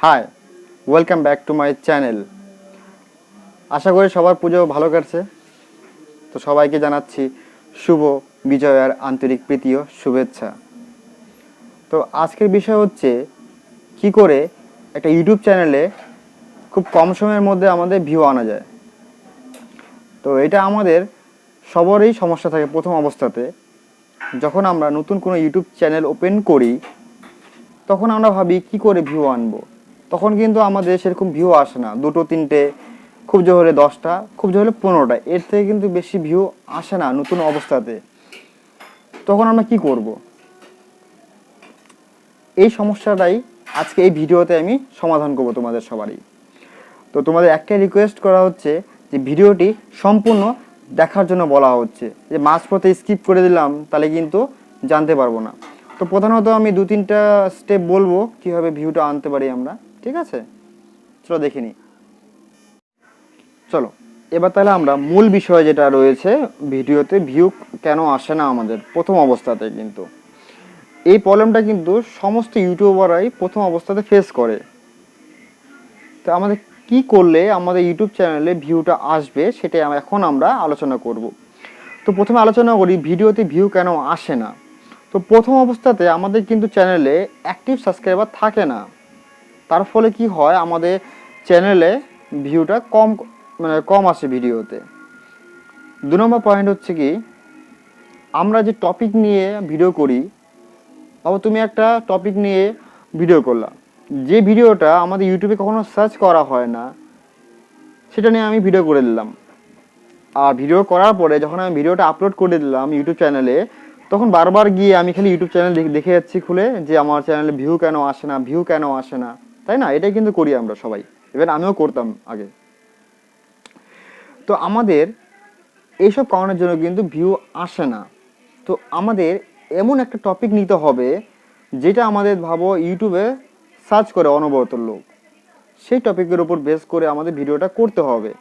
High, welcome back to my channel. আশা করি সবার পুজো ভালো কাটছে। তো সবাইকে জানাচ্ছি শুভ বিজয়ার আন্তরিক প্রীতি ও শুভেচ্ছা। তো আজকের বিষয় হচ্ছে কি করে একটা ইউটিউব চ্যানেলে খুব কম সময়ের মধ্যে আমাদের ভিউ আনা যায়। তো এটা আমাদের সবারই সমস্যা থাকে প্রথম অবস্থাতে। যখন আমরা নতুন কোনো ইউটিউব চ্যানেল ওপেন করি তখন আমরা ভাবি কি করে ভিউ আনবো। তখন কিন্তু আমাদের সেরকম ভিউ আসে না, দুটো তিনটে, খুব জোর হলে 10টা, খুব জোর হলে 15টা, এর থেকে কিন্তু বেশি ভিউ আসে না নতুন অবস্থাতে। তখন আমরা কি করব? এই সমস্যাটাই আজকে এই ভিডিওতে আমি সমাধান করব তোমাদের সবারই। তো তোমাদের একটাই রিকোয়েস্ট করা হচ্ছে যে ভিডিওটি সম্পূর্ণ দেখার জন্য বলা হচ্ছে, যে মাঝপথে স্কিপ করে দিলাম তাহলে কিন্তু জানতে পারবো না। তো প্রধানত আমি 2-3টা স্টেপ বলবো কীভাবে ভিউটা আনতে পারি আমরা, ঠিক আছে? চলো দেখে নিই। চলো এবার তাহলে আমরা মূল বিষয় যেটা রয়েছে ভিডিওতে, ভিউ কেন আসে না আমাদের প্রথম অবস্থাতে। কিন্তু এই প্রবলেমটা কিন্তু সমস্ত ইউটিউবাররাই প্রথম অবস্থাতে ফেস করে। তো আমাদের কি করলে আমাদের ইউটিউব চ্যানেলে ভিউটা আসবে সেটাই এখন আমরা আলোচনা করব। তো প্রথমে আলোচনা করি ভিডিওতে ভিউ কেন আসে না। তো প্রথম অবস্থাতে আমাদের কিন্তু চ্যানেলে অ্যাক্টিভ সাবস্ক্রাইবার থাকে না। তার ফলে কি হয়, আমাদের চ্যানেলে ভিউটা কম আসে ভিডিওতে। 2 নম্বর পয়েন্ট হচ্ছে কি, আমরা যে টপিক নিয়ে ভিডিও করি, আবার তুমি একটা টপিক নিয়ে ভিডিও করলা, যে ভিডিওটা আমাদের ইউটিউবে কখনো সার্চ করা হয় না, সেটা নিয়ে আমি ভিডিও করে দিলাম। আর ভিডিও করার পরে যখন আমি ভিডিওটা আপলোড করে দিলাম ইউটিউব চ্যানেলে, তখন বারবার গিয়ে আমি খালি ইউটিউব চ্যানেল দেখে যাচ্ছি খুলে, যে আমার চ্যানেলে ভিউ কেন আসে না, ভিউ কেন আসে না, তাই না? এটাই কিন্তু করি আমরা সবাই, ইভেন আমিও করতাম আগে। তো আমাদের এইসব কারণের জন্য কিন্তু ভিউ আসে না। তো আমাদের এমন একটা টপিক নিতে হবে যেটা আমাদের ভাবো ইউটিউবে সার্চ করে অনবরত লোক, সেই টপিকের উপর বেস করে আমাদের ভিডিওটা করতে হবে।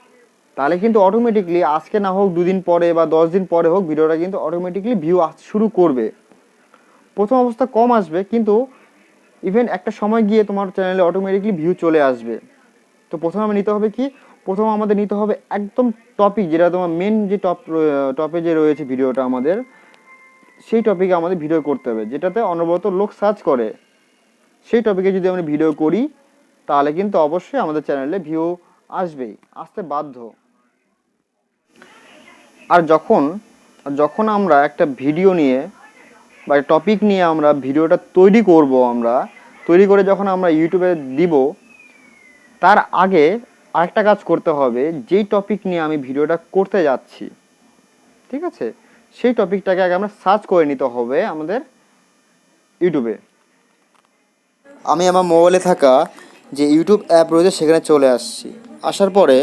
তাহলে কিন্তু অটোমেটিকলি আজকে না হোক 2 দিন পরে বা 10 দিন পরে হোক, ভিডিওটা কিন্তু অটোমেটিকলি ভিউ আসতে শুরু করবে। প্রথম অবস্থা কম আসবে, কিন্তু ইভেন একটা সময় গিয়ে তোমার চ্যানেলে অটোমেটিকলি ভিউ চলে আসবে। তো প্রথমে আমি নিতে হবে কি, প্রথম আমাদের নিতে হবে একদম টপিক, যেটা তোমার মেন যে টপে যে রয়েছে ভিডিওটা আমাদের, সেই টপিকে আমাদের ভিডিও করতে হবে, যেটাতে অনবরত লোক সার্চ করে। সেই টপিকে যদি আমরা ভিডিও করি তাহলে কিন্তু অবশ্যই আমাদের চ্যানেলে ভিউ আসবেই, আসতে বাধ্য। আর যখন আমরা একটা ভিডিও নিয়ে বা টপিক নিয়ে আমরা ভিডিওটা তৈরি করব, আমরা তৈরি করে যখন আমরা ইউটিউবে দিব, তার আগে আরেকটা কাজ করতে হবে, যেই টপিক নিয়ে আমি ভিডিওটা করতে যাচ্ছি, ঠিক আছে, সেই টপিকটাকে আগে আমরা সার্চ করে নিতে হবে আমাদের ইউটিউবে। আমি আমার মোবাইলে থাকা যে ইউটিউব অ্যাপ রয়েছে সেখানে চলে আসছি। আসার পরে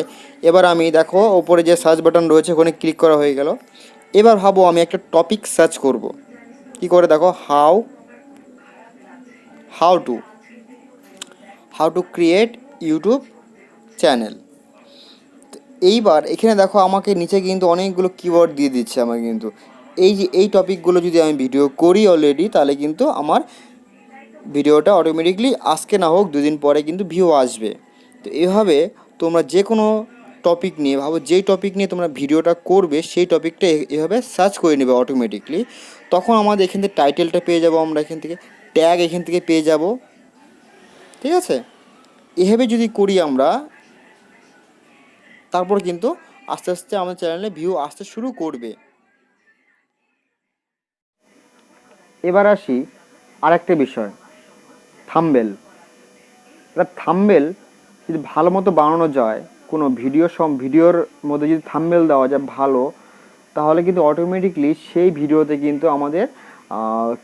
এবার আমি দেখো ওপরে যে সার্চ বাটন রয়েছে ওখানে ক্লিক করা হয়ে গেল। এবার ভাবো আমি একটা টপিক সার্চ করব। কি করে? দেখো how to create YouTube channel. এইবার এখানে দেখো আমাকে নিচে কিন্তু অনেকগুলো কিওয়ার্ড দিয়ে দিচ্ছে আমাকে। কিন্তু এই টপিকগুলো যদি আমি ভিডিও করি অলরেডি, তাহলে কিন্তু আমার ভিডিওটা অটোমেটিকলি আজকে না হোক 2 দিন পরে কিন্তু ভিউ আসবে। তো এভাবে তোমরা যে কোনো টপিক নিয়ে ভাবো, যেই টপিক নিয়ে তোমরা ভিডিওটা করবে সেই টপিকটা এভাবে সার্চ করে নেবে অটোমেটিকলি। তখন আমাদের এখান থেকে টাইটেলটা পেয়ে যাব, আমরা এখান থেকে ট্যাগ এখান থেকে পেয়ে যাব, ঠিক আছে? এভাবে যদি করি আমরা, তারপর কিন্তু আস্তে আস্তে আমাদের চ্যানেলে ভিউ আসতে শুরু করবে। এবার আসি আরেকটা বিষয়, থাম্বনেল। এবার থাম্বনেল যদি ভালো মতো বানানো যায়, কোনো ভিডিওর মধ্যে যদি থাম্বনেল দেওয়া যায় ভালো, তাহলে কিন্তু অটোমেটিকলি সেই ভিডিওতে কিন্তু আমাদের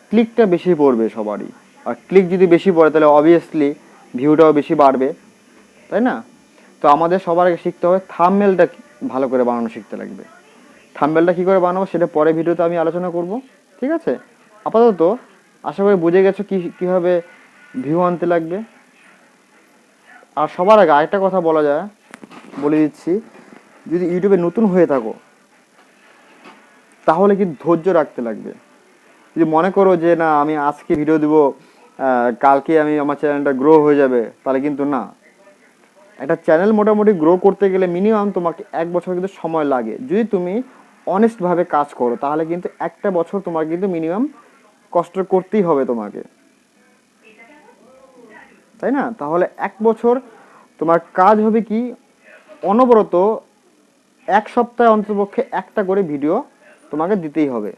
ক্লিকটা বেশি পড়বে সবারই। আর ক্লিক যদি বেশি পড়ে তাহলে অবভিয়াসলি ভিউটাও বেশি বাড়বে, তাই না? তো আমাদের সবার আগে শিখতে হবে থাম্বনেলটা ভালো করে বানানো শিখতে লাগবে। থাম্বনেলটা কী করে বানাবো সেটা পরে ভিডিওতে আমি আলোচনা করব, ঠিক আছে? আপাতত আশা করি বুঝে গেছো কীভাবে ভিউ আনতে লাগবে। আর সবার আগে আরেকটা কথা বলে দিচ্ছি, যদি ইউটিউবে নতুন হয়ে থাকো তাহলে কিন্তু ধৈর্য রাখতে লাগবে। যদি মনে করো যে না আমি আজকে ভিডিও দিব কালকে আমি আমার চ্যানেলটা গ্রো হয়ে যাবে, তাহলে কিন্তু না। একটা চ্যানেল মোটামুটি গ্রো করতে গেলে মিনিমাম তোমাকে 1 বছর কিন্তু সময় লাগে। যদি তুমি অনেস্টভাবে কাজ করো তাহলে কিন্তু 1 বছর তোমার কিন্তু মিনিমাম কষ্ট করতেই হবে তোমাকে, তাই না? তাহলে 1 বছর তোমার কাজ হবে কি, অনবরত 1 সপ্তাহে অন্ততপক্ষে একটা করে ভিডিও তোমাকে দিতেই হবে।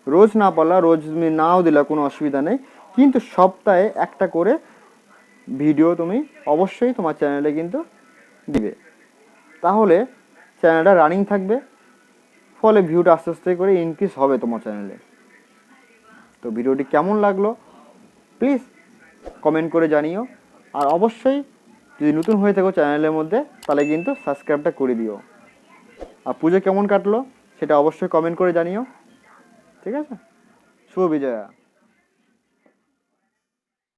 রোজ না পারলা, রোজ তুমি নাও দিলা, কোনো অসুবিধা নেই, কিন্তু সপ্তাহে একটা করে ভিডিও তুমি অবশ্যই তোমার চ্যানেলে কিন্তু দিবে। তাহলে চ্যানেলটা রানিং থাকবে, ফলে ভিউটা আস্তে আস্তে করে ইনক্রিজ হবে তোমার চ্যানেলে। তো ভিডিওটি কেমন লাগলো প্লিজ কমেন্ট করে জানিও। আর অবশ্যই যদি নতুন হয়ে থাকো চ্যানেলের মধ্যে তাহলে কিন্তু সাবস্ক্রাইবটা করে দিও। আর পুজো কেমন কাটলো সেটা অবশ্যই কমেন্ট করে জানিও। ঠিক আছে, শুভ বিজয়া।